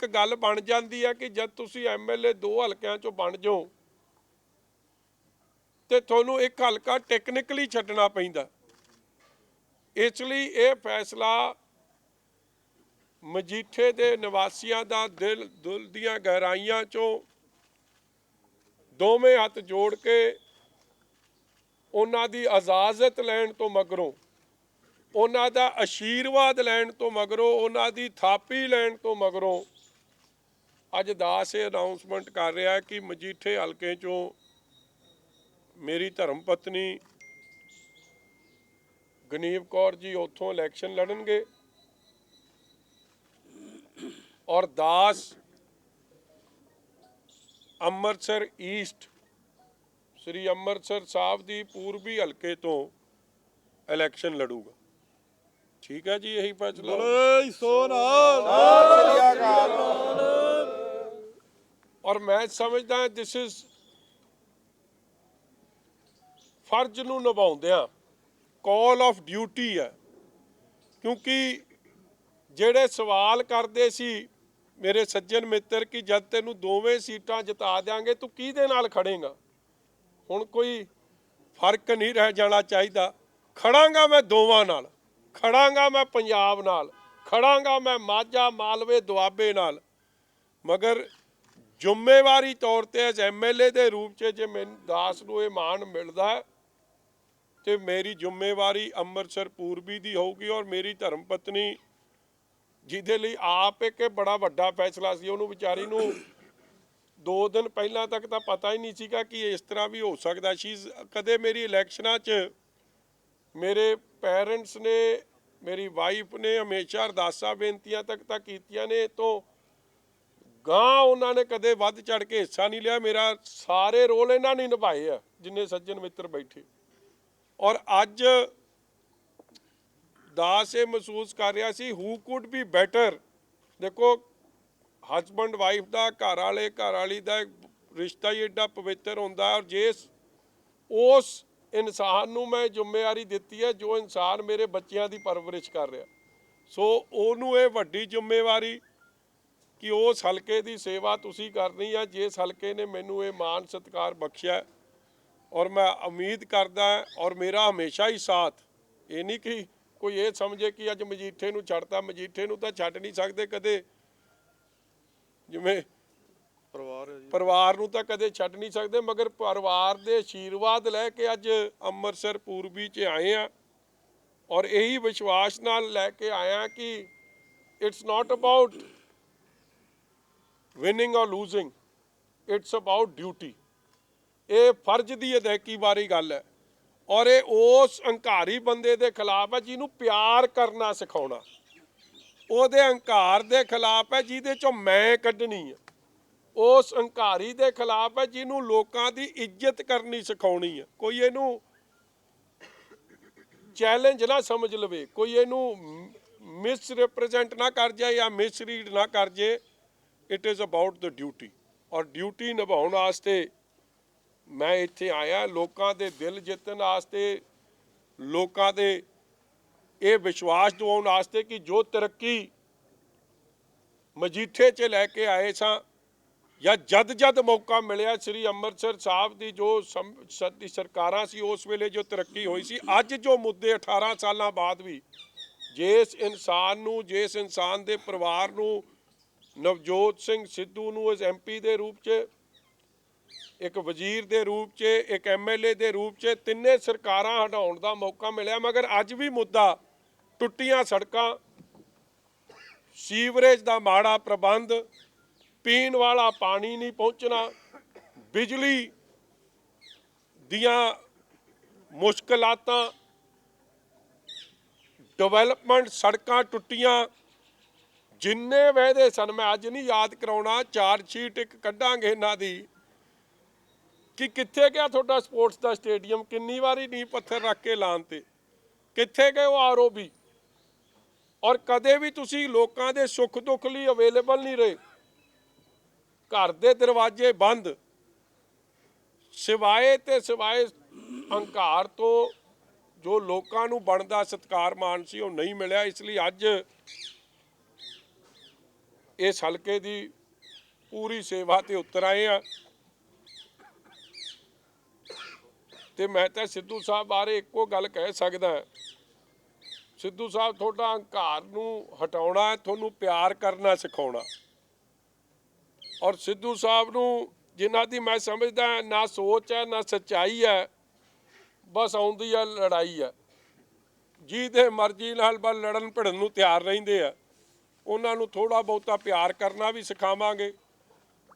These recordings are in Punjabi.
एक गल बन जाती है कि जब तुसी MLA 2 हलकों चों बन जाओ तो तुहानूं एक हलका टैक्नीकली छड्डना पैंदा। इसलिए ये फैसला मजीठे के निवासियों का दिल दियां गहराइयां चों दोवें हथ जोड़ के उन्हां दी इजाजत लैण तो मगरों, उन्हां दा आशीर्वाद लैण तो मगरों, उन्हां दी थापी लैण तो मगरों अज दास ये अनाउंसमेंट कर रहा है कि मजीठे हलके चों मेरी धर्म पत्नी गनीव कौर जी उत्थों इलैक्शन लड़नगे और दास अमृतसर ईस्ट श्री अमृतसर साहब की पूर्वी हलके तो इलैक्शन लड़ूगा। ठीक है जी, यही फैसला। और मैं समझदा दिस इज फर्ज नूं निभाउंदिआं कॉल ऑफ ड्यूटी है, क्योंकि ਜਿਹੜੇ सवाल करते सी मेरे सज्जन मित्र कि जब तेनू दोवें सीटां जिता देंगे तू किहदे नाल खड़ेगा। हुण कोई फर्क नहीं रह जाना चाहिए। खड़ांगा मैं दोवां नाल, खड़ांगा मैं पंजाब नाल, खड़ांगा मैं माझा मालवे दुआबे नाल, मगर जिम्मेवारी तौर पर एज MLA के रूप च जे मैनूं दास नूं इह माण मिलदा है तो मेरी जिम्मेवारी अमृतसर पूर्वी की होगी। और मेरी धर्म पत्नी जिहदे लई आप एक बड़ा वड्डा फैसला सी, उहनूं विचारी नूं 2 दिन पहलां तक तो पता ही नहीं सीगा कि इस तरह भी हो सकदा। शी कदे मेरी इलैक्शनां च मेरे पेरेंट्स ने, मेरी वाइफ ने हमेशा अरदासां बेनतियां तक तां कीतियां ने, तो गां उन्होंने कदे वध चढ़ के हिस्सा नहीं लिया। मेरा सारे रोल इन्हां ने निभाए आ जिन्ने सज्जन मित्र बैठे। और अज दास ये महसूस कर रहा सी हू कुड बी बैटर। देखो हसबैंड वाइफ का, घर वाले घर वाली का रिश्ता ही एडा पवित्र होंदा है। और जिस उस इंसान नूं मैं जिम्मेवारी दिती है जो इंसान मेरे बच्चों की परवरिश कर रहा, सो उहनूं ये वड्डी जिम्मेवारी कि उस हलके की सेवा तुसीं करनी है जिस हलके ने मैनूं ये मान सत्कार बख्शिया। और मैं उम्मीद करदा और मेरा हमेशा ही साथ, ये नहीं कि कोई ये समझे कि अज मजीठे नूं छड्डता, मजीठे नूं तां छड्ड नहीं सकदे कदे, जिवें परिवार नूं तां कदे छड्ड नहीं सकदे, मगर परिवार दे आशीर्वाद लैके अज अमृतसर पूर्वी च आए हैं। और यही विश्वास नाल लैके आया कि इट्स नॉट अबाउट विनिंग और लूजिंग, इट्स अबाउट ड्यूटी। ये फर्ज की अदायगी बारे गल है। और ये उस हंकारी बंदे के खिलाफ है जिन्हों प्यार करना सिखाना, उहदे हंकार के खिलाफ है जिहदे चों मैं कड्ढनी है, उस हंकारी के खिलाफ है जिन्हों लोगों की इज्जत करनी सिखाउणी है। कोई इहनूं चैलेंज ना समझ लवे, कोई इहनूं मिस रिप्रजेंट ना कर जाए या मिसरीड ना कर जाए। It is about the duty. और ड्यूटी निभाउण वास्ते मैं इत्थे आया, लोगों के दिल जितण वास्ते, लोगों के ये विश्वास दिवाउण वास्ते कि जो तरक्की मजीठे च लैके आए सां या जद जद मौका मिलिया श्री अमृतसर साहब की जो सरकारां सी उस वेले जो तरक्की हुई सी, अज जो मुद्दे 18 साल बाद भी जिस इंसान नूं, जिस इंसान के परिवार नूं, नवजोत सिंह सिद्धू नूं इस MP के रूप च, एक वजीर के रूप च, एक MLA के रूप च, तिन्ने सरकारां हटाउण दा मौका मिलिया, मगर अज भी मुद्दा टुट्टियां सड़कां, सीवरेज का माड़ा प्रबंध, पीण वाला पानी नहीं पहुँचना, बिजली दियां मुश्किलातां, डिवेलपमेंट, सड़कां टुट्टियां, जिन्ने वायदे सन मैं अज नहीं याद कराउणा, चार्जशीट एक कड्डांगे इन्हां दी कि कित्थे गया तुहाडा स्पोर्ट्स का स्टेडियम, किन्नी वारी नींह पत्थर रख के लानते, कित्थे गए वो ROB। और कदे भी तुसी लोगों के सुख दुख लिए अवेलेबल नहीं रहे, घर के दरवाजे बंद, सिवाए ते सिवाए हंकार तो जो लोगों को बनता सत्कार मान सी वो नहीं मिलिया। इसलिए अज इस हलके की पूरी सेवा ते उतर आए हैं। ते मैं तो सिद्धू साहब बारे एको गल कह सकदा, सिद्धू साहब थोड़ा हंकार नूं हटाउणा, थोनू प्यार करना सिखाउणा। और सिद्धू साहब नूं जिन्हां दी मैं समझदा ना सोच है ना सच्चाई है, बस आउंदी है लड़ाई है। ਜਿਹਦੇ ਮਰਜ਼ੀ ਨਾਲ ਬਸ ਲੜਨ ਭਿੜਨ ਨੂੰ ਤਿਆਰ ਰਹਿੰਦੇ ਆ। ਉਹਨਾਂ ਨੂੰ ਥੋੜਾ ਬਹੁਤਾ ਪਿਆਰ ਕਰਨਾ ਵੀ ਸਿਖਾਵਾਂਗੇ,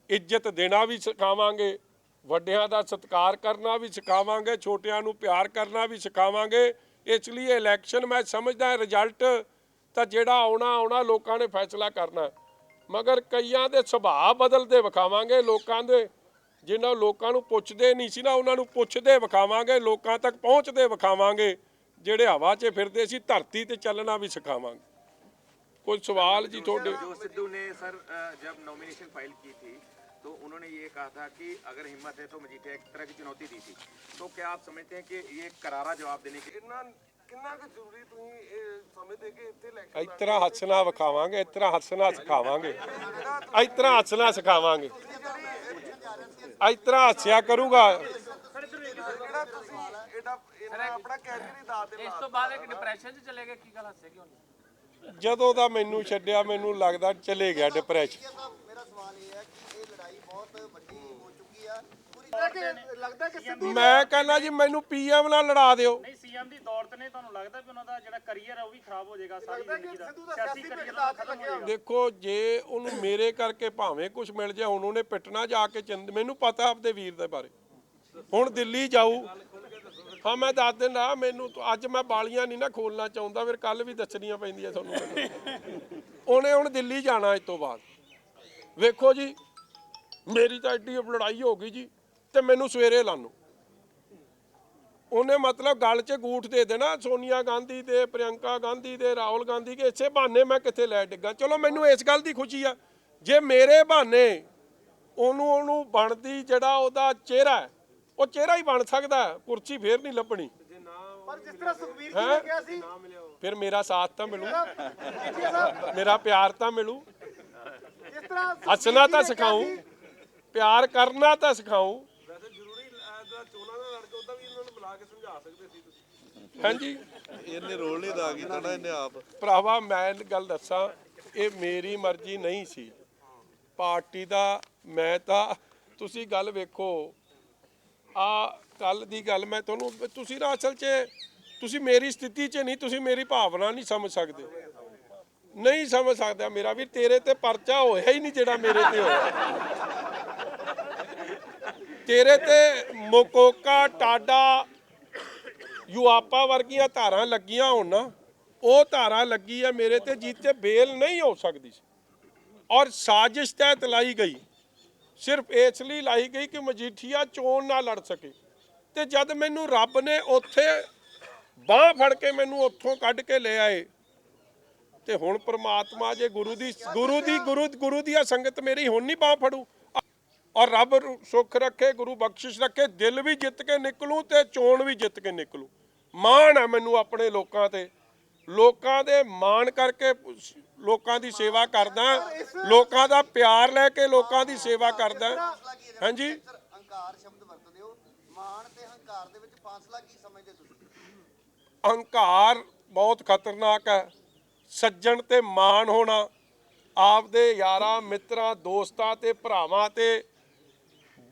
ਇੱਜ਼ਤ ਦੇਣਾ ਵੀ ਸਿਖਾਵਾਂਗੇ, ਵੱਡਿਆਂ ਦਾ ਸਤਿਕਾਰ ਕਰਨਾ ਵੀ ਸਿਖਾਵਾਂਗੇ, ਛੋਟਿਆਂ ਨੂੰ ਪਿਆਰ ਕਰਨਾ ਵੀ ਸਿਖਾਵਾਂਗੇ। ਇਸ ਲਈ ਇਲੈਕਸ਼ਨ ਮੈਂ ਸਮਝਦਾ ਰਿਜ਼ਲਟ ਤਾਂ ਜਿਹੜਾ ਆਉਣਾ ਲੋਕਾਂ ਨੇ ਫੈਸਲਾ ਕਰਨਾ, ਮਗਰ ਕਈਆਂ ਦੇ ਸੁਭਾਅ ਬਦਲਦੇ ਵਿਖਾਵਾਂਗੇ। ਲੋਕਾਂ ਦੇ ਜਿਨ੍ਹਾਂ ਲੋਕਾਂ ਨੂੰ ਪੁੱਛਦੇ ਨਹੀਂ ਸੀ ਨਾ, ਉਹਨਾਂ ਨੂੰ ਪੁੱਛਦੇ ਵਿਖਾਵਾਂਗੇ, ਲੋਕਾਂ ਤੱਕ ਪਹੁੰਚਦੇ ਵਿਖਾਵਾਂਗੇ। ਜਿਹੜੇ ਹਵਾ 'ਚ ਫਿਰਦੇ ਸੀ ਧਰਤੀ ਤੇ ਚੱਲਣਾ ਵੀ ਸਿਖਾਵਾਂਗੇ। कोई सवाल जी थोड़े? जो सिद्धू ने सर जब नॉमिनेशन फाइल की थी तो उन्होंने ये कहा था कि अगर हिम्मत है तो मजीठिया एक तरह की चुनौती दी थी, तो क्या आप समझते हैं कि ये करारा जवाब देने के ਕਿੰਨਾ ਕੁ ਜ਼ਰੂਰੀ ਤੁਸੀਂ ਇਹ ਸਮਝਦੇ ਕਿ ਇੱਥੇ ਇਲੈਕਸ਼ਨ ਇਸ ਤਰ੍ਹਾਂ ਹੱਸਣਾ ਵਿਖਾਵਾਂਗੇ, ਇਸ ਤਰ੍ਹਾਂ ਹੱਸਣਾ ਸਿਖਾਵਾਂਗੇ, ਇਸ ਤਰ੍ਹਾਂ ਹੱਸਣਾ ਸਿਖਾਵਾਂਗੇ, ਇਸ ਤਰ੍ਹਾਂ ਹੱਸਿਆ ਕਰੂਗਾ। ਜਿਹੜਾ ਤੁਸੀਂ ਇਹਦਾ ਆਪਣਾ ਕੈਰੀਅਰ ਹੀ ਦਾਅ ਤੇ ਇਸ ਤੋਂ ਬਾਅਦ ਇੱਕ ਡਿਪਰੈਸ਼ਨ 'ਚ ਚਲੇ ਗਏ, ਕੀ ਗੱਲ ਹੱਸੇ ਕਿਉਂ ਨਹੀਂ? ਜਦੋਂ ਦਾ ਮੈਨੂੰ ਛੱਡਿਆ ਮੈਨੂੰ ਲੱਗਦਾ ਚਲੇ ਗਿਆ ਡਿਪਰੈਸ਼ਨ। ਮੇਰਾ ਸਵਾਲ ਇਹ ਹੈ ਕਿ ਇਹ ਲੜਾਈ ਬਹੁਤ ਵੱਡੀ ਹੋ ਚੁੱਕੀ ਆ ਲੱਗਦਾ ਕਿ ਸਿੱਧੂ ਮੈਂ ਕਹਿੰਦਾ ਜੀ ਮੈਨੂੰ ਪੀਐਮ ਨਾਲ ਲੜਾ ਦਿਓ। ਨਹੀਂ, ਸੀਐਮ ਦੀ ਦੌਲਤ ਨੇ ਤੁਹਾਨੂੰ ਲੱਗਦਾ ਵੀ ਉਹਨਾਂ ਦਾ ਜਿਹੜਾ ਕਰੀਅਰ ਹੈ ਉਹ ਵੀ ਖਰਾਬ ਹੋ ਜਾਏਗਾ, ਸਾਰੀ ਲੱਗਦਾ ਕਿ ਜ਼ਿੰਦਗੀ ਦਾ ਸਿੱਧੂ ਦਾ ਸਿਆਸੀ ਸਿਆਸੀ ਕਰੀਅਰ ਭੁਗਤਾਨ ਖਤਮ ਹੋ ਲੱਗਿਆ। ਜਾਏਗਾ। ਦੇਖੋ ਜੇ ਉਹਨੂੰ ਮੇਰੇ ਕਰਕੇ ਭਾਵੇਂ ਕੁਝ ਮਿਲ ਜਾਏ, ਹੁਣ ਉਹਨੇ ਪਿੱਟਣਾ ਜਾ ਕੇ ਮੈਨੂੰ ਪਤਾ ਆਪਦੇ ਵੀਰ ਦੇ ਬਾਰੇ। ਹੁਣ ਦਿੱਲੀ ਜਾਊ, ਹਾਂ ਮੈਂ ਦੱਸ ਦਿੰਦਾ, ਮੈਨੂੰ ਅੱਜ ਮੈਂ ਬਾਲੀਆਂ ਨਹੀਂ ਨਾ ਖੋਲਣਾ ਚਾਹੁੰਦਾ, ਫਿਰ ਕੱਲ ਵੀ ਦੱਸਣੀਆਂ ਪੈਂਦੀਆਂ ਤੁਹਾਨੂੰ। ਉਹਨੇ ਹੁਣ ਦਿੱਲੀ ਜਾਣਾ ਇਸ ਤੋਂ ਬਾਅਦ। ਵੇਖੋ ਜੀ ਮੇਰੀ ਤਾਂ ਐਡੀ ਲੜਾਈ ਹੋ ਗਈ ਜੀ, ਤੇ ਮੈਨੂੰ ਸਵੇਰੇ ਲਾਨੋ। ਉਹਨੇ ਮਤਲਬ ਗਲ 'ਚ ਗੂਠ ਦੇ ਦੇਣਾ ਸੋਨੀਆ ਗਾਂਧੀ ਦੇ, ਪ੍ਰਿਯੰਕਾ ਗਾਂਧੀ ਦੇ, ਰਾਹੁਲ ਗਾਂਧੀ ਕੇ। ਇਸੇ ਬਹਾਨੇ ਮੈਂ ਕਿੱਥੇ ਲੈ ਡਿੱਗਾ। ਚਲੋ ਮੈਨੂੰ ਇਸ ਗੱਲ ਦੀ ਖੁਸ਼ੀ ਆ ਜੇ ਮੇਰੇ ਬਹਾਨੇ ਉਹਨੂੰ ਬਣਦੀ ਜਿਹੜਾ ਉਹਦਾ ਚਿਹਰਾ ਹੈ, ਉਹ ਚਿਹਰਾ ਹੀ ਬਣ ਸਕਦਾ, ਕੁਰਸੀ ਫੇਰ ਨਹੀਂ ਲੱਭਣੀ। ਪਰ ਜਿਸ ਤਰ੍ਹਾਂ ਸੁਖਬੀਰ ਜੀ ਨੇ ਕਿਹਾ ਸੀ, ਫਿਰ ਮੇਰਾ ਸਾਥ ਤਾਂ ਮਿਲੂ, ਮਜੀਠੀਆ ਸਾਹਿਬ ਮੇਰਾ ਪਿਆਰ ਤਾਂ ਮਿਲੂ। ਜਿਸ ਤਰ੍ਹਾਂ ਹੱਸਣਾ ਤਾਂ ਸਿਖਾਊਂ, ਪਿਆਰ ਕਰਨਾ ਤਾਂ ਸਿਖਾਊਂ। ਵੈਸੇ ਜ਼ਰੂਰੀ ਚੋਣਾਂ ਦਾ ਲੜ ਕੇ ਉਹਦਾ ਵੀ ਇਹਨਾਂ ਨੂੰ ਬੁਲਾ ਕੇ ਸਮਝਾ ਸਕਦੇ ਸੀ ਤੁਸੀਂ। ਹਾਂਜੀ ਇਹਨੇ ਰੋਲ ਨਹੀਂ ਦਾ ਕੀਤਾ ਨਾ ਇਹਨੇ ਆਪ। ਭਰਾਵਾ ਮੈਂ ਗੱਲ ਦੱਸਾਂ, ਇਹ ਮੇਰੀ ਮਰਜ਼ੀ ਨਹੀਂ ਸੀ ਪਾਰਟੀ ਦਾ। ਮੈਂ ਤਾਂ ਤੁਸੀਂ ਗੱਲ ਵੇਖੋ, ਆ ਕੱਲ ਦੀ ਗੱਲ ਮੈਂ ਤੁਹਾਨੂੰ, ਤੁਸੀਂ ਨਾ ਅਸਲ 'ਚ ਤੁਸੀਂ ਮੇਰੀ ਸਥਿਤੀ 'ਚ ਨਹੀਂ, ਤੁਸੀਂ ਮੇਰੀ ਭਾਵਨਾ ਨਹੀਂ ਸਮਝ ਸਕਦੇ, ਨਹੀਂ ਸਮਝ ਸਕਦਾ ਮੇਰਾ ਵੀ। ਤੇਰੇ ਤੇ ਪਰਚਾ ਹੋਇਆ ਹੀ ਨਹੀਂ ਜਿਹੜਾ ਮੇਰੇ ਤੇ ਹੋਇਆ। ਤੇਰੇ ਤੇ ਮੋਕੋਕਾ, ਟਾਡਾ, ਯੂਆਪਾ ਵਰਗੀਆਂ ਧਾਰਾਂ ਲੱਗੀਆਂ ਹੋਣ ਨਾ, ਉਹ ਧਾਰਾ ਲੱਗੀ ਹੈ ਮੇਰੇ ਤੇ, ਜਿੱਤੇ ਬੇਲ ਨਹੀਂ ਹੋ ਸਕਦੀ ਸੀ। ਔਰ ਸਾਜ਼ਿਸ਼ ਤਹਿਤ ਲਾਈ ਗਈ, ਸਿਰਫ ਇਸ ਲਈ ਲਾਈ ਗਈ ਕਿ ਮਜੀਠੀਆ ਚੋਣ ਨਾ ਲੜ ਸਕੇ। ਤੇ ਜਦ ਮੈਨੂੰ ਰੱਬ ਨੇ ਉੱਥੇ ਬਾਂਹ ਫੜ ਕੇ ਮੈਨੂੰ ਉੱਥੋਂ ਕੱਢ ਕੇ ਲੈ ਆਏ, ਤੇ ਹੁਣ ਪ੍ਰਮਾਤਮਾ ਜੇ ਗੁਰੂ ਦੀ ਸੰਗਤ ਮੇਰੀ ਹੁਣ ਨਹੀਂ ਬਾਂਹ ਫੜੂ। ਔਰ ਰੱਬ ਸੁੱਖ ਰੱਖੇ, ਗੁਰੂ ਬਖਸ਼ਿਸ਼ ਰੱਖੇ, ਦਿਲ ਵੀ ਜਿੱਤ ਕੇ ਨਿਕਲੂ ਤੇ ਚੋਣ ਵੀ ਜਿੱਤ ਕੇ ਨਿਕਲੂ। ਮਾਣ ਹੈ ਮੈਨੂੰ ਆਪਣੇ ਲੋਕਾਂ ਤੇ, ਲੋਕਾਂ ਦੇ ਮਾਣ ਕਰਕੇ ਲੋਕਾਂ ਦੀ ਸੇਵਾ ਕਰਦਾ, ਲੋਕਾਂ ਦਾ ਪਿਆਰ ਲੈ ਕੇ ਲੋਕਾਂ ਦੀ ਸੇਵਾ ਕਰਦਾ। ਹਾਂਜੀ ਹੰਕਾਰ ਸ਼ਬਦ ਵਰਤਦੇ ਹੋ, ਮਾਣ ਤੇ ਹੰਕਾਰ ਦੇ ਵਿੱਚ ਫਾਸਲਾ ਕੀ ਸਮਝਦੇ ਤੁਸੀਂ? ਹੰਕਾਰ ਬਹੁਤ ਖਤਰਨਾਕ ਹੈ। ਸੱਜਣ ਤੇ ਮਾਣ ਹੋਣਾ, ਆਪਦੇ ਯਾਰਾਂ ਮਿੱਤਰਾਂ ਦੋਸਤਾਂ ਤੇ ਭਰਾਵਾਂ ਤੇ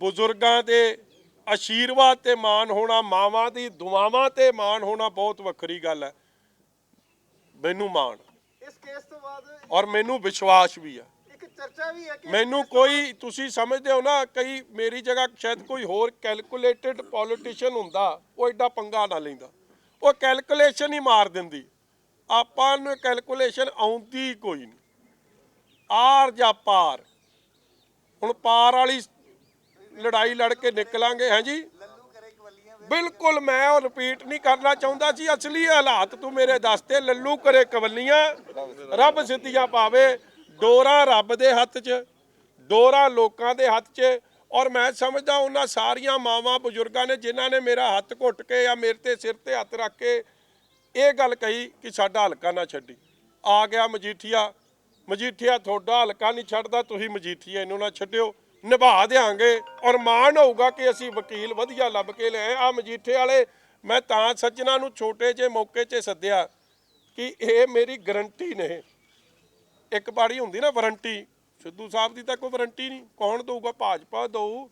ਬਜ਼ੁਰਗਾਂ ਦੇ ਆਸ਼ੀਰਵਾਦ ਤੇ ਮਾਣ ਹੋਣਾ, ਮਾਵਾਂ ਦੀ ਦੁਆਵਾਂ ਤੇ ਮਾਣ ਹੋਣਾ ਬਹੁਤ ਵੱਖਰੀ ਗੱਲ ਹੈ। ਮੈਨੂੰ ਮਾਣ ਇਸ ਕੇਸ ਤੋਂ ਬਾਅਦ ਔਰ ਮੈਨੂੰ ਵਿਸ਼ਵਾਸ ਵੀ ਹੈ। ਇੱਕ ਚਰਚਾ ਵੀ ਹੈ ਕਿ ਮੈਨੂੰ ਕੋਈ, ਤੁਸੀਂ ਸਮਝਦੇ ਹੋ ਨਾ, ਕਈ ਮੇਰੀ ਜਗ੍ਹਾ ਸ਼ਾਇਦ ਕੋਈ ਹੋਰ ਕੈਲਕੂਲੇਟਡ ਪੋਲੀਟੀਸ਼ੀਅਨ ਹੁੰਦਾ, ਉਹ ਐਡਾ ਪੰਗਾ ਨਾ ਲੈਂਦਾ। ਉਹ ਕੈਲਕੂਲੇਸ਼ਨ ਹੀ ਮਾਰ ਦਿੰਦੀ। ਆਪਾਂ ਨੂੰ ਕੈਲਕੂਲੇਸ਼ਨ ਆਉਂਦੀ ਕੋਈ ਨਹੀਂ, ਆਰ ਜਾਂ ਪਾਰ। ਹੁਣ ਪਾਰ ਵਾਲੀ ਲੜਾਈ ਲੜ ਕੇ ਨਿਕਲਾਂਗੇ। ਹਾਂਜੀ ਲੱਲੂ ਕਰੇ ਕਵਲੀਆਂ ਬਿਲਕੁਲ, ਮੈਂ ਉਹ ਰਿਪੀਟ ਨਹੀਂ ਕਰਨਾ ਚਾਹੁੰਦਾ ਸੀ। ਅਸਲੀ ਹਾਲਾਤ ਤੂੰ ਮੇਰੇ ਦੱਸਤੇ। ਲੱਲੂ ਕਰੇ ਕਵਲੀਆਂ, ਰੱਬ ਸਿੱਧੀਆਂ ਪਾਵੇ। ਡੋਰਾ ਰੱਬ ਦੇ ਹੱਥ 'ਚ, ਡੋਰਾ ਲੋਕਾਂ ਦੇ ਹੱਥ 'ਚ। ਔਰ ਮੈਂ ਸਮਝਦਾ ਉਹਨਾਂ ਸਾਰੀਆਂ ਮਾਵਾਂ ਬਜ਼ੁਰਗਾਂ ਨੇ ਜਿਨ੍ਹਾਂ ਨੇ ਮੇਰਾ ਹੱਥ ਘੁੱਟ ਕੇ ਜਾਂ ਮੇਰੇ ਤੇ ਸਿਰ ਤੇ ਹੱਥ ਰੱਖ ਕੇ ਇਹ ਗੱਲ ਕਹੀ ਕਿ ਸਾਡਾ ਹਲਕਾ ਨਾ ਛੱਡੀ। ਆ ਗਿਆ ਮਜੀਠੀਆ, ਮਜੀਠੀਆ ਤੁਹਾਡਾ ਹਲਕਾ ਨਹੀਂ ਛੱਡਦਾ, ਤੁਸੀਂ ਮਜੀਠੀਆ ਇਹਨੂੰ ਨਾ ਛੱਡਿਓ, ਨਿਭਾ ਦਿਆਂਗੇ। ਔਰ ਮਾਣ ਹੋਊਗਾ ਕਿ ਅਸੀਂ ਵਕੀਲ ਵਧੀਆ ਲੱਭ ਕੇ ਲਿਆਏ ਆ। ਮਜੀਠੇ ਵਾਲੇ ਮੈਂ ਤਾਂ ਸੱਜਣਾ ਨੂੰ ਛੋਟੇ ਜਿਹੇ ਮੌਕੇ 'ਚ ਸੱਦਿਆ ਕਿ ਇਹ ਮੇਰੀ ਗਰੰਟੀ ਨੇ। ਇੱਕ ਬਾੜੀ ਹੁੰਦੀ ਨਾ ਵਾਰੰਟੀ, ਸਿੱਧੂ ਸਾਹਿਬ ਦੀ ਤਾਂ ਕੋਈ ਵਾਰੰਟੀ ਨਹੀਂ। ਕੌਣ ਦਊਗਾ? ਭਾਜਪਾ ਦਊ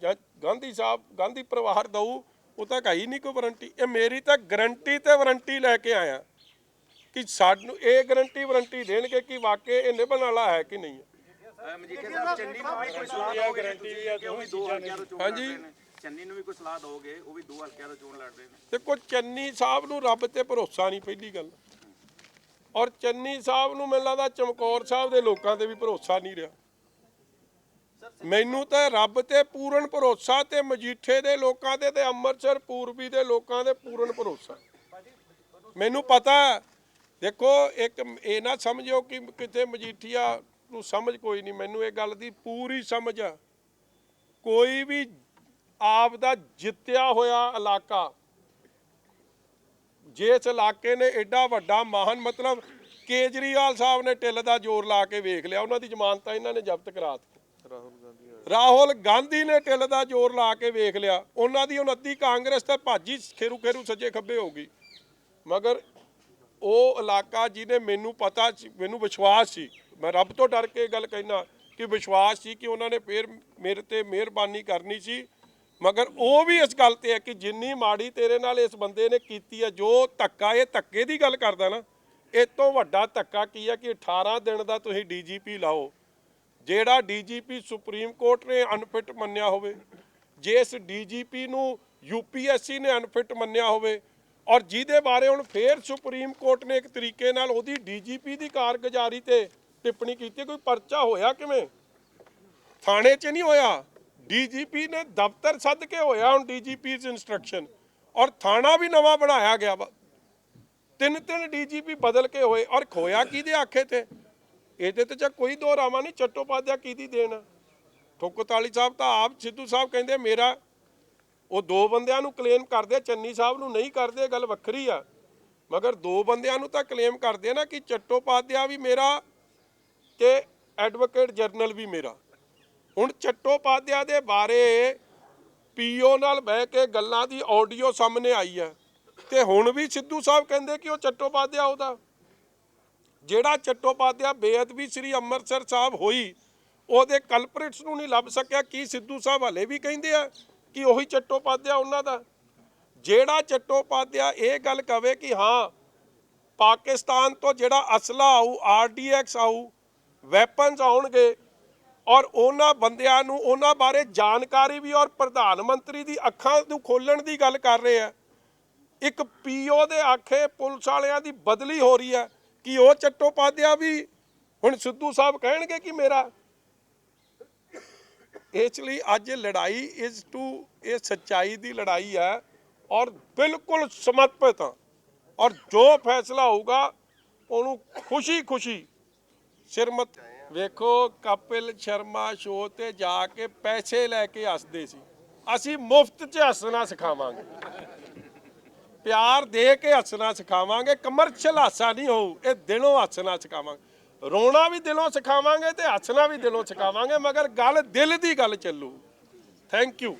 ਜਾਂ ਗਾਂਧੀ ਸਾਹਿਬ, ਗਾਂਧੀ ਪਰਿਵਾਰ ਦਊ, ਉਹ ਤਾਂ ਕਹੀ ਨਹੀਂ ਕੋਈ ਵਾਰੰਟੀ। ਇਹ ਮੇਰੀ ਤਾਂ ਗਰੰਟੀ ਤੇ ਵਾਰੰਟੀ ਲੈ ਕੇ ਆਇਆ ਕਿ ਸਾਨੂੰ ਇਹ ਗਰੰਟੀ ਵਾਰੰਟੀ ਦੇਣਗੇ ਕਿ ਵਾਕਈ ਇਹ ਨਿਭਣ ਵਾਲਾ ਹੈ ਕਿ ਨਹੀਂ। ਮਜੀਠੀਆ ਸਾਹਿਬ, ਚੰਨੀ ਨੂੰ ਵੀ ਕੋਈ ਸਲਾਹ ਦੋਗੇ ਕਿ ਉਹ ਵੀ 2 ਹਲਕਿਆਂ ਤੋਂ ਚੋਣ ਲੜ ਰਹੇ ਨੇ? ਚੰਨੀ ਨੂੰ ਵੀ ਕੋਈ ਸਲਾਹ ਦੋਗੇ? ਉਹ ਵੀ 2 ਹਲਕਿਆਂ ਤੋਂ ਚੋਣ ਲੜ ਰਹੇ ਨੇ। ਦੇਖੋ, ਚੰਨੀ ਸਾਹਿਬ ਨੂੰ ਰੱਬ ਤੇ ਭਰੋਸਾ ਨਹੀਂ, ਪਹਿਲੀ ਗੱਲ। ਔਰ ਚੰਨੀ ਸਾਹਿਬ ਨੂੰ ਮੈਨੂੰ ਲੱਗਦਾ ਚਮਕੌਰ ਸਾਹਿਬ ਦੇ ਲੋਕਾਂ ਤੇ ਵੀ ਭਰੋਸਾ ਨਹੀਂ ਰਿਹਾ। ਮੈਨੂੰ ਤਾਂ ਰੱਬ ਤੇ ਪੂਰਨ ਭਰੋਸਾ, ਤੇ ਮਜੀਠੇ ਦੇ ਲੋਕਾਂ ਤੇ ਅੰਮ੍ਰਿਤਸਰ ਪੂਰਬੀ ਦੇ ਲੋਕਾਂ ਦੇ ਪੂਰਨ ਭਰੋਸਾ। ਮੈਨੂੰ ਪਤਾ, ਦੇਖੋ ਇੱਕ ਇਹ ਨਾ ਸਮਝਿਓ ਕਿ ਕਿਤੇ ਮਜੀਠੀਆ ਨੂੰ ਸਮਝ ਕੋਈ ਨਹੀਂ, ਮੈਨੂੰ ਇਹ ਗੱਲ ਦੀ ਪੂਰੀ ਸਮਝ ਆ। ਕੋਈ ਵੀ ਆਪ ਦਾ ਜਿੱਤਿਆ ਹੋਇਆ ਇਲਾਕਾ, ਜਿਸ ਇਲਾਕੇ ਨੇ ਐਡਾ ਵੱਡਾ ਮਹਾਨ, ਮਤਲਬ ਕੇਜਰੀਵਾਲ ਸਾਹਿਬ ਨੇ ਢਿੱਲ ਦਾ ਜ਼ੋਰ ਲਾ ਕੇ ਵੇਖ ਲਿਆ, ਉਹਨਾਂ ਦੀ ਜ਼ਮਾਨਤਾਂ ਇਹਨਾਂ ਨੇ ਜ਼ਬਤ ਕਰਾ ਦਿੱਤੀ। ਰਾਹੁਲ ਗਾਂਧੀ ਨੇ ਢਿੱਲ ਦਾ ਜ਼ੋਰ ਲਾ ਕੇ ਵੇਖ ਲਿਆ, ਉਹਨਾਂ ਦੀ 29 ਕਾਂਗਰਸ ਤਾਂ ਭਾਜੀ ਖੇਰੂ ਖੇਰੂ ਸੱਜੇ ਖੱਬੇ ਹੋ ਗਈ। ਮਗਰ ਉਹ ਇਲਾਕਾ ਜਿਹਨੇ, ਮੈਨੂੰ ਪਤਾ ਸੀ, ਮੈਨੂੰ ਵਿਸ਼ਵਾਸ ਸੀ, ਮੈਂ ਰੱਬ ਤੋਂ ਡਰ ਕੇ ਗੱਲ ਕਹਿਣਾ ਕਿ ਵਿਸ਼ਵਾਸ ਸੀ ਕਿ ਉਹਨਾਂ ਨੇ ਫੇਰ ਮੇਰੇ ਤੇ ਮਿਹਰਬਾਨੀ ਕਰਨੀ ਸੀ। ਮਗਰ ਉਹ ਵੀ ਇਸ ਗੱਲ ਤੇ ਹੈ ਕਿ ਜਿੰਨੀ ਮਾੜੀ ਤੇਰੇ ਨਾਲ ਇਸ ਬੰਦੇ ਨੇ ਕੀਤੀ ਹੈ, ਜੋ ਧੱਕਾ, ਇਹ ਧੱਕੇ ਦੀ ਗੱਲ ਕਰਦਾ ਨਾ, ਇਹ ਤੋਂ ਵੱਡਾ ਧੱਕਾ ਕੀ ਹੈ ਕਿ 18 ਦਿਨ ਦਾ ਤੁਸੀਂ ਡੀਜੀਪੀ ਲਾਓ, ਜਿਹੜਾ ਡੀਜੀਪੀ ਸੁਪਰੀਮ ਕੋਰਟ ਨੇ ਅਨਫਿਟ ਮੰਨਿਆ ਹੋਵੇ, ਜਿਸ ਡੀਜੀਪੀ ਨੂੰ ਯੂਪੀਐਸਸੀ ਨੇ ਅਨਫਿਟ ਮੰਨਿਆ ਹੋਵੇ, ਔਰ ਜਿਹਦੇ ਬਾਰੇ ਹੁਣ ਫੇਰ ਸੁਪਰੀਮ ਕੋਰਟ ਨੇ ਇੱਕ ਤਰੀਕੇ ਨਾਲ ਉਹਦੀ ਡੀਜੀਪੀ ਦੀ ਕਾਰਗੁਜ਼ਾਰੀ ਤੇ ਟਿੱਪਣੀ ਕੀਤੀ। ਕੋਈ ਪਰਚਾ ਹੋਇਆ ਕਿਵੇਂ? ਥਾਣੇ 'ਚ ਨਹੀਂ ਹੋਇਆ, ਡੀਜੀਪੀ ਨੇ ਦਫ਼ਤਰ ਸੱਦ ਕੇ ਹੋਇਆ। ਹੁਣ ਡੀਜੀਪੀਜ਼ ਇੰਸਟਰਕਸ਼ਨ, ਔਰ ਥਾਣਾ ਵੀ ਨਵਾਂ ਬਣਾਇਆ ਗਿਆ ਵਾ, 3 ਡੀਜੀਪੀ ਬਦਲ ਕੇ ਹੋਏ। ਔਰ ਖੋਇਆ ਕਿਹਦੇ ਆਖੇ ਤੇ? ਇਹਦੇ ਤੇ ਕੋਈ ਦੋ ਰਾਵਾਂ ਨਹੀਂ, ਚੱਟੋਪਾਧਿਆ ਕਿਹਦੀ ਦੇਣ? ਠੁਕਤਾਲੀ ਸਾਹਿਬ ਤਾਂ ਆਪ, ਸਿੱਧੂ ਸਾਹਿਬ ਕਹਿੰਦੇ ਮੇਰਾ, ਉਹ 2 ਬੰਦਿਆਂ ਨੂੰ ਕਲੇਮ ਕਰਦੇ, ਚੰਨੀ ਸਾਹਿਬ ਨੂੰ ਨਹੀਂ ਕਰਦੇ, ਗੱਲ ਵੱਖਰੀ ਆ। ਮਗਰ 2 ਬੰਦਿਆਂ ਨੂੰ ਤਾਂ ਕਲੇਮ ਕਰਦੇ ਨਾ ਕਿ ਚੱਟੋਪਾਧਿਆ ਵੀ ਮੇਰਾ ਤੇ ਐਡਵੋਕੇਟ ਜਨਰਲ ਵੀ ਮੇਰਾ। ਹੁਣ ਚੱਟੋਪਾਧਿਆ ਦੇ ਬਾਰੇ ਪੀਓ ਨਾਲ ਬਹਿ ਕੇ ਗੱਲਾਂ ਦੀ ਆਡੀਓ ਸਾਹਮਣੇ ਆਈ ਹੈ, ਤੇ ਹੁਣ ਵੀ ਸਿੱਧੂ ਸਾਹਿਬ ਕਹਿੰਦੇ ਕਿ ਉਹ ਚੱਟੋਪਾਧਿਆ, ਉਹਦਾ ਜਿਹੜਾ ਚੱਟੋਪਾਧਿਆ ਬੇਅਦਬੀ ਸ੍ਰੀ ਅੰਮ੍ਰਿਤਸਰ ਸਾਹਿਬ ਹੋਈ, ਉਹਦੇ ਕਲਪ੍ਰਿਟਸ ਨੂੰ ਨਹੀਂ ਲੱਭ ਸਕਿਆ। ਕੀ ਸਿੱਧੂ ਸਾਹਿਬ ਹਲੇ ਵੀ ਕਹਿੰਦੇ ਆ ਕਿ ਉਹੀ ਚੱਟੋਪਾਧਿਆ ਉਹਨਾਂ ਦਾ? ਜਿਹੜਾ ਚੱਟੋਪਾਧਿਆ ਇਹ ਗੱਲ ਕਵੇ ਕਿ ਹਾਂ ਪਾਕਿਸਤਾਨ ਤੋਂ ਜਿਹੜਾ ਅਸਲਾ ਆਊ, RDX ਆਊ, ਵੈਪਨਸ ਆਉਣਗੇ, ਔਰ ਉਹਨਾਂ ਬੰਦਿਆਂ ਨੂੰ ਉਹਨਾਂ ਬਾਰੇ ਜਾਣਕਾਰੀ ਵੀ, ਔਰ ਪ੍ਰਧਾਨ ਮੰਤਰੀ ਦੀ ਅੱਖਾਂ ਨੂੰ ਖੋਲਣ ਦੀ ਗੱਲ ਕਰ ਰਹੇ ਆ। ਇੱਕ ਪੀਓ ਦੇ ਆਖੇ ਪੁਲਿਸ ਵਾਲਿਆਂ ਦੀ ਬਦਲੀ ਹੋ ਰਹੀ ਹੈ, ਕਿ ਉਹ ਚੱਟੋਪਾਧਿਆ ਵੀ ਹੁਣ ਸਿੱਧੂ ਸਾਹਿਬ ਕਹਿਣਗੇ ਕਿ ਮੇਰਾ। ਇਸ ਲਈ ਅੱਜ ਲੜਾਈ ਇਹ ਸੱਚਾਈ ਦੀ ਲੜਾਈ ਹੈ, ਔਰ ਬਿਲਕੁਲ ਸਮਰਪਿਤ ਹਾਂ। ਔਰ ਜੋ ਫੈਸਲਾ ਹੋਊਗਾ ਉਹਨੂੰ ਖੁਸ਼ੀ ਸਿਰਮਤ। ਵੇਖੋ, ਕਪਿਲ ਸ਼ਰਮਾ ਸ਼ੋਅ ਤੇ ਜਾ ਕੇ ਪੈਸੇ ਲੈ ਕੇ ਹੱਸਦੇ ਸੀ, ਅਸੀਂ ਮੁਫਤ 'ਚ ਹੱਸਣਾ ਸਿਖਾਵਾਂਗੇ, ਪਿਆਰ ਦੇ ਕੇ ਹੱਸਣਾ ਸਿਖਾਵਾਂਗੇ। ਕਮਰਸ਼ੀਅਲ ਹਾਸਾ ਨਹੀਂ ਹੋਊ, ਇਹ ਦਿਲੋਂ ਹੱਸਣਾ ਸਿਖਾਵਾਂਗੇ। ਰੋਣਾ ਵੀ ਦਿਲੋਂ ਸਿਖਾਵਾਂਗੇ ਤੇ ਹੱਸਣਾ ਵੀ ਦਿਲੋਂ ਸਿਖਾਵਾਂਗੇ, ਮਗਰ ਗੱਲ ਦਿਲ ਦੀ ਗੱਲ ਚੱਲੂ। Thank you.